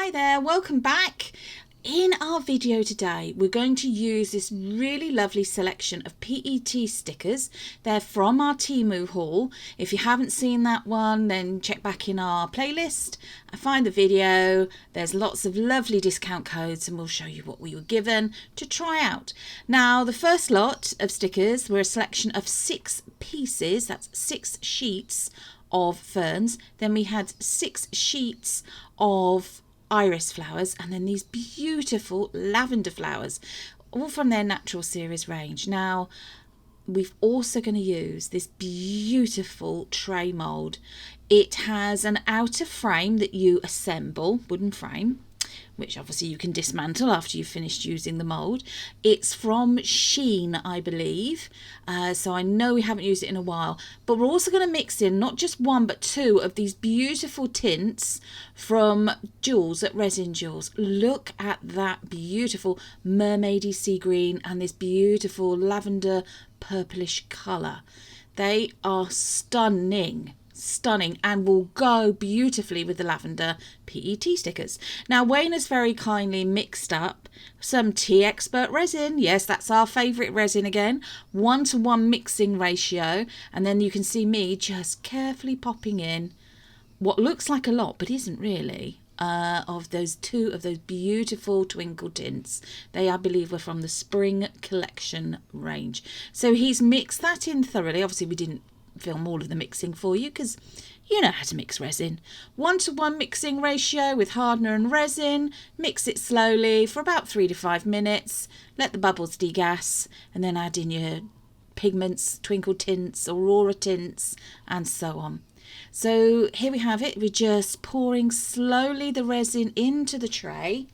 Hi there, welcome back. In our video today, we're going to use this really lovely selection of PET stickers. They're from our Temu haul. If you haven't seen that one, then check back in our playlist and find the video. There's lots of lovely discount codes and we'll show you what we were given to try out. Now, the first lot of stickers were a selection of 6 pieces, that's 6 sheets of ferns. Then we had 6 sheets of iris flowers, and then these beautiful lavender flowers, all from their natural series range. Now we're also going to use this beautiful tray mold. It has an outer frame that you assemble, wooden frame, which obviously you can dismantle after you've finished using the mold. It's from Sheen, I believe, so I know we haven't used it in a while, but we're also going to mix in not just 1 but 2 of these beautiful tints from Jewels at Resin Jewels. Look at that beautiful mermaidy sea green and this beautiful lavender purplish colour. They are stunning and will go beautifully with the lavender PET stickers. Now Wayne has very kindly mixed up some Tea Expert resin. Yes, that's our favourite resin again. 1-to-1 mixing ratio, and then you can see me just carefully popping in what looks like a lot but isn't really, of those 2 of those beautiful twinkle tints. They, I believe, were from the spring collection range. So he's mixed that in thoroughly. Obviously we didn't film all of the mixing for you because you know how to mix resin. 1-to-1 mixing ratio with hardener and resin. Mix it slowly for about 3 to 5 minutes. Let the bubbles degas, and then add in your pigments, twinkle tints, aurora tints, and so on. So here we have it. We're just pouring slowly the resin into the tray,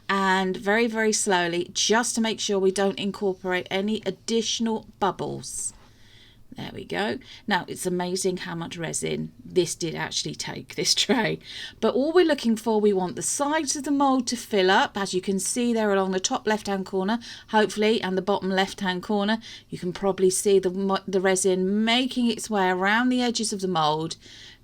and very, very slowly, just to make sure we don't incorporate any additional bubbles. There we go. Now, it's amazing how much resin this did actually take, this tray. But all we're looking for, we want the sides of the mould to fill up. As you can see there along the top left-hand corner, hopefully, and the bottom left-hand corner, you can probably see the resin making its way around the edges of the mould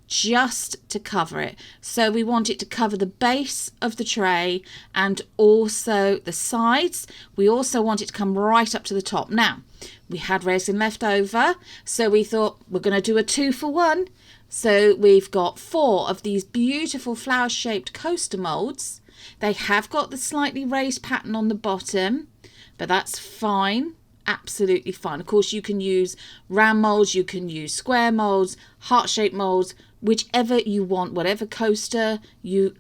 just to cover it. So we want it to cover the base of the tray and also the sides. We also want it to come right up to the top. Now, we had resin left over, so we thought we're going to do a 2-for-1. So we've got 4 of these beautiful flower-shaped coaster molds. They have got the slightly raised pattern on the bottom, but that's fine. Absolutely fine. Of course, you can use round molds, you can use square molds, heart-shaped molds, whichever you want, whatever coaster you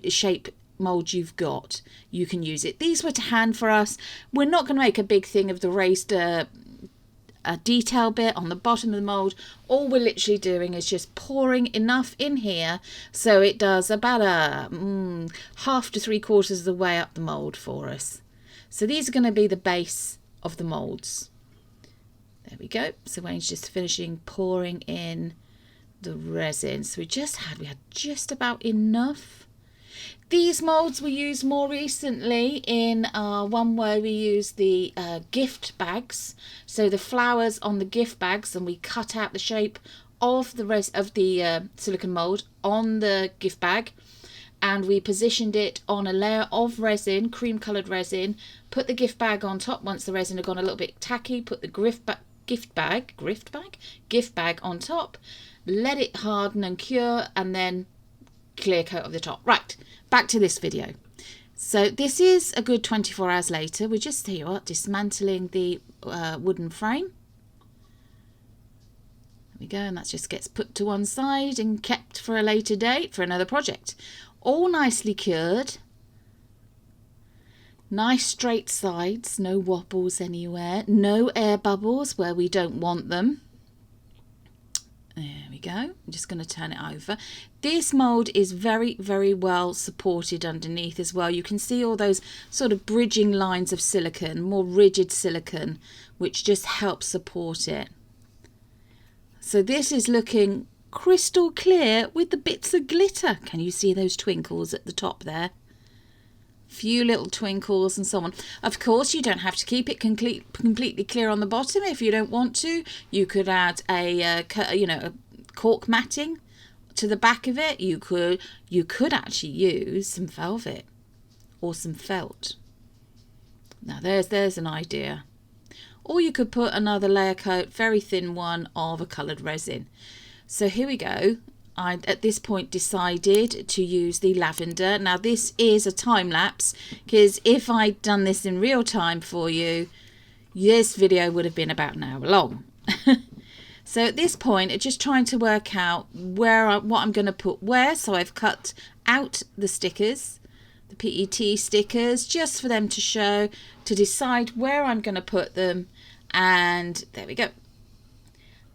shape mold you've got, you can use it. These were to hand for us. We're not going to make a big thing of the raised detail bit on the bottom of the mold. All we're literally doing is just pouring enough in here so it does about a half to 3/4 of the way up the mold for us. So these are going to be the base of the molds. There we go. So Wayne's just finishing pouring in the resin. So we had just about enough. These molds we used more recently in one where we used the gift bags. So the flowers on the gift bags, and we cut out the shape of the silicone mold on the gift bag, and we positioned it on a layer of resin, cream coloured resin. Put the gift bag on top. Once the resin had gone a little bit tacky, put the gift bag on top. Let it harden and cure, and then clear coat of the top. Right, back to this video. So this is a good 24 hours later. We're just here dismantling the wooden frame. There we go, and that just gets put to one side and kept for a later date for another project. All nicely cured. Nice straight sides, no wobbles anywhere, no air bubbles where we don't want them. There we go. I'm just going to turn it over. This mould is very, very well supported underneath as well. You can see all those sort of bridging lines of silicone, more rigid silicone, which just helps support it. So this is looking crystal clear with the bits of glitter. Can you see those twinkles at the top there? Few little twinkles and so on. Of course, you don't have to keep it completely clear on the bottom. If you don't want to, you could add a cork matting to the back of it, you could actually use some velvet or some felt. Now there's an idea. Or you could put another layer coat, very thin one, of a coloured resin. So here we go. I at this point decided to use the lavender. Now this is a time lapse, because if I'd done this in real time for you, this video would have been about an hour long. So at this point, it's just trying to work out what I'm going to put where. So I've cut out the stickers, the PET stickers, just for them to show, to decide where I'm going to put them. And there we go.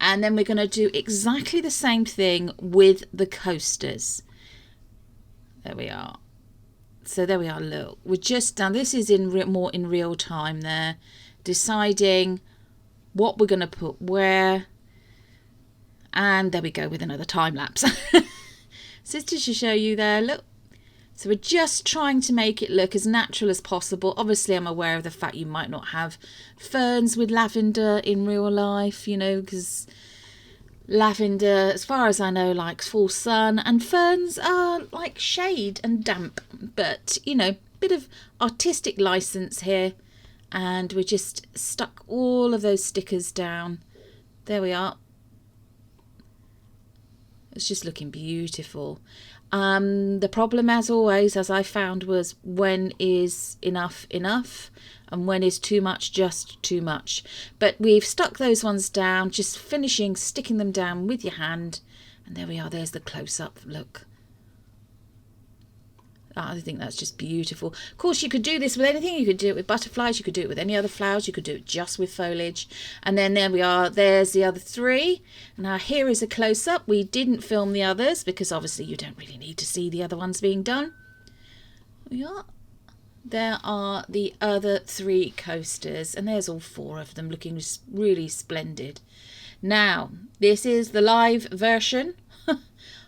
And then we're going to do exactly the same thing with the coasters. There we are. So there we are. Look, we're just done. This is more in real time there, deciding what we're going to put where. And there we go with another time lapse. So just to show you there, look. So we're just trying to make it look as natural as possible. Obviously, I'm aware of the fact you might not have ferns with lavender in real life, you know, because lavender, as far as I know, likes full sun, and ferns are like shade and damp. But, you know, bit of artistic license here. And we just stuck all of those stickers down. There we are. It's just looking beautiful. The problem, as always, as I found, was when is enough and when is too much just too much. But we've stuck those ones down, just finishing sticking them down with your hand. And there we are. There's the close-up look. I think that's just beautiful. Of course, you could do this with anything. You could do it with butterflies. You could do it with any other flowers. You could do it just with foliage. And then there we are. There's the other three. Now, here is a close-up. We didn't film the others because obviously you don't really need to see the other ones being done. Yeah. There are the other three coasters. And there's all four of them looking really splendid. Now, this is the live version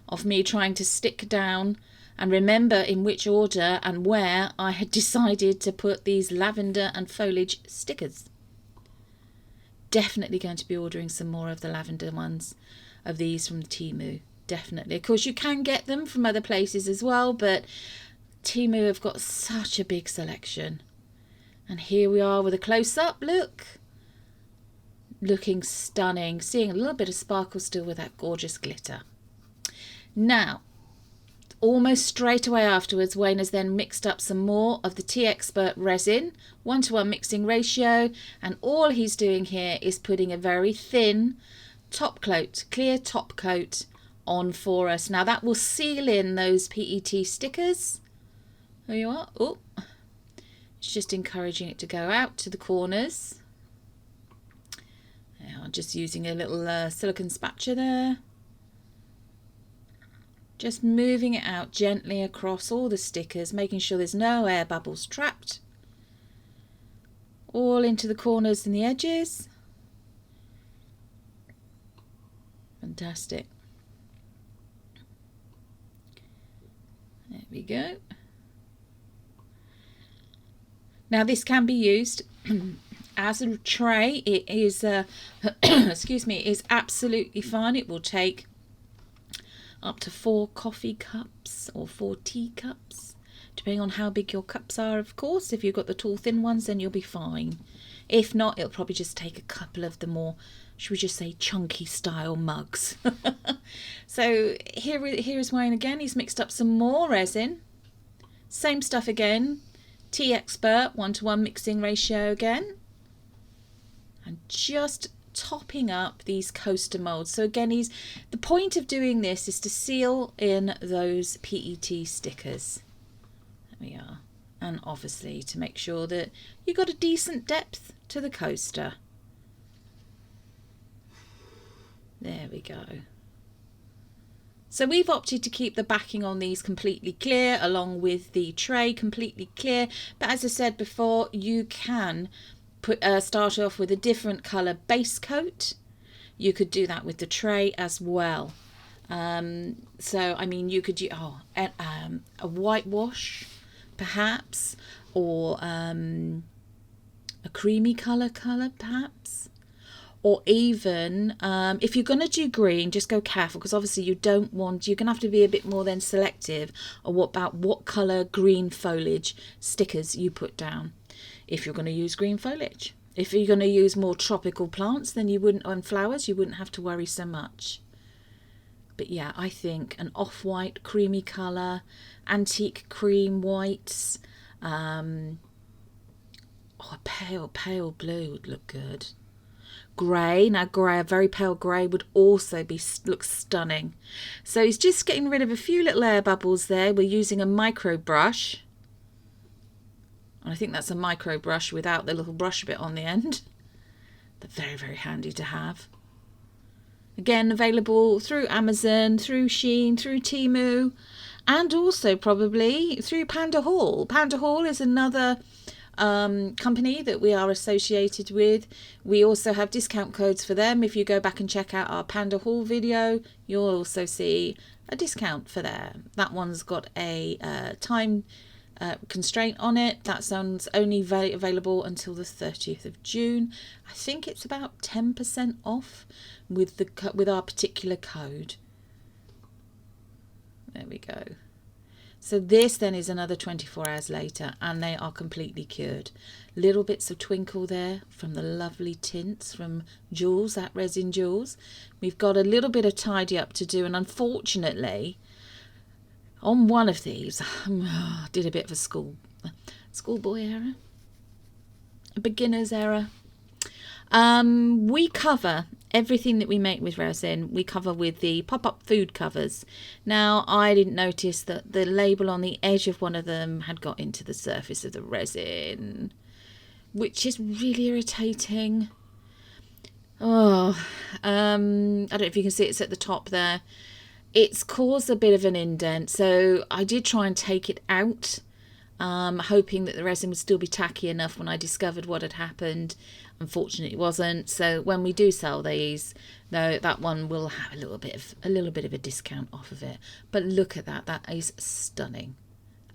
of me trying to stick down and remember in which order and where I had decided to put these lavender and foliage stickers. Definitely going to be ordering some more of the lavender ones, of these from Temu. Definitely. Of course, you can get them from other places as well, but Temu have got such a big selection. And here we are with a close-up look. Looking stunning. Seeing a little bit of sparkle still with that gorgeous glitter. Now, almost straight away afterwards, Wayne has then mixed up some more of the Tea Expert resin, 1:1 mixing ratio, and all he's doing here is putting a very thin top coat, clear top coat on for us. Now that will seal in those PET stickers. There you are. Oh, it's just encouraging it to go out to the corners. Now, I'm just using a little silicone spatula there. Just moving it out gently across all the stickers, making sure there's no air bubbles trapped. All into the corners and the edges. Fantastic. There we go. Now this can be used as a tray. It is, excuse me, it is absolutely fine. It will take up to 4 coffee cups or 4 tea cups, depending on how big your cups are, of course. If you've got the tall thin ones, then you'll be fine. If not, it'll probably just take a couple of the more, should we just say, chunky style mugs. So here is Wayne again. He's mixed up some more resin. Same stuff again. Tea Expert 1:1 mixing ratio again. And just topping up these coaster molds. So again, the point of doing this is to seal in those PET stickers. There we are. And obviously to make sure that you got a decent depth to the coaster. There we go. So we've opted to keep the backing on these completely clear, along with the tray completely clear. But as I said before, you can start off with a different colour base coat. You could do that with the tray as well. So I mean, you could do a whitewash perhaps, or a creamy colour perhaps, Or even if you're going to do green, just go careful, because obviously you're going to have to be a bit more then selective about what colour green foliage stickers you put down if you're going to use green foliage. If you're going to use more tropical plants, then you wouldn't, on flowers, you wouldn't have to worry so much. But yeah, I think an off-white creamy colour, antique cream whites, a pale blue would look good. Grey, now grey, a very pale grey would also look stunning. So he's just getting rid of a few little air bubbles there. We're using a micro brush. And I think that's a micro brush without the little brush bit on the end. They're very, very handy to have. Again, available through Amazon, through Shein, through Temu, and also probably through Panda Hall. Panda Hall is another company that we are associated with. We also have discount codes for them. If you go back and check out our Panda Hall video, you'll also see a discount for there. That one's got a time constraint on it. That sounds only available until the 30th of June. I think it's about 10% off with our particular code. There we go. So this then is another 24 hours later, and they are completely cured. Little bits of twinkle there from the lovely tints from Jules at Resin Jules. We've got a little bit of tidy up to do, and unfortunately on one of these I did a bit of a schoolboy error, a beginner's error. We cover everything that we make with resin, we cover with the pop-up food covers. Now, I didn't notice that the label on the edge of one of them had got into the surface of the resin, which is really irritating. I don't know if you can see, it's at the top there. It's caused a bit of an indent, so I did try and take it out, hoping that the resin would still be tacky enough when I discovered what had happened. Unfortunately, it wasn't. So when we do sell these, though, that one will have a little bit of a discount off of it. But look at that. That is stunning.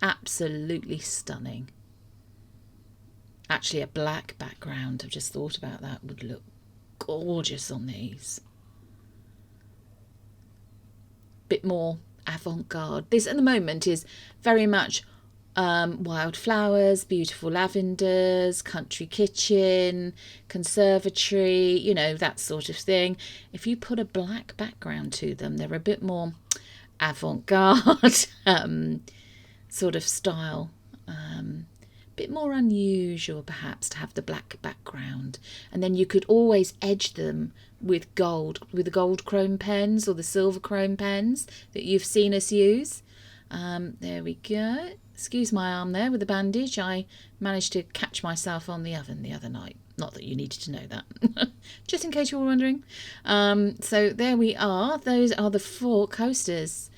Absolutely stunning. Actually, a black background, I've just thought about that, would look gorgeous on these. Bit more avant-garde. This at the moment is very much wildflowers, beautiful lavenders, country kitchen, conservatory, you know, that sort of thing. If you put a black background to them, they're a bit more avant-garde sort of style. Bit more unusual perhaps to have the black background, and then you could always edge them with the gold chrome pens or the silver chrome pens that you've seen us use. There we go. Excuse my arm there with the bandage. I managed to catch myself on the oven the other night. Not that you needed to know that, just in case you were wondering. So there we are. Those are the 4 coasters.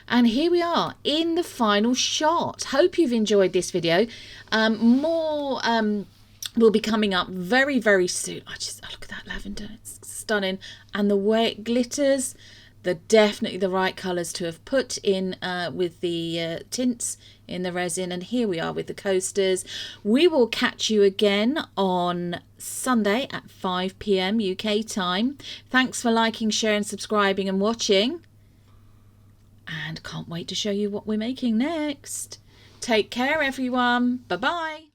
And here we are in the final shot. Hope you've enjoyed this video. More will be coming up very, very soon. Look at that lavender. It's stunning. And the way it glitters, they're definitely the right colours to have put in with the tints in the resin. And here we are with the coasters. We will catch you again on Sunday at 5 PM UK time. Thanks for liking, sharing, subscribing and watching. And can't wait to show you what we're making next. Take care, everyone. Bye-bye.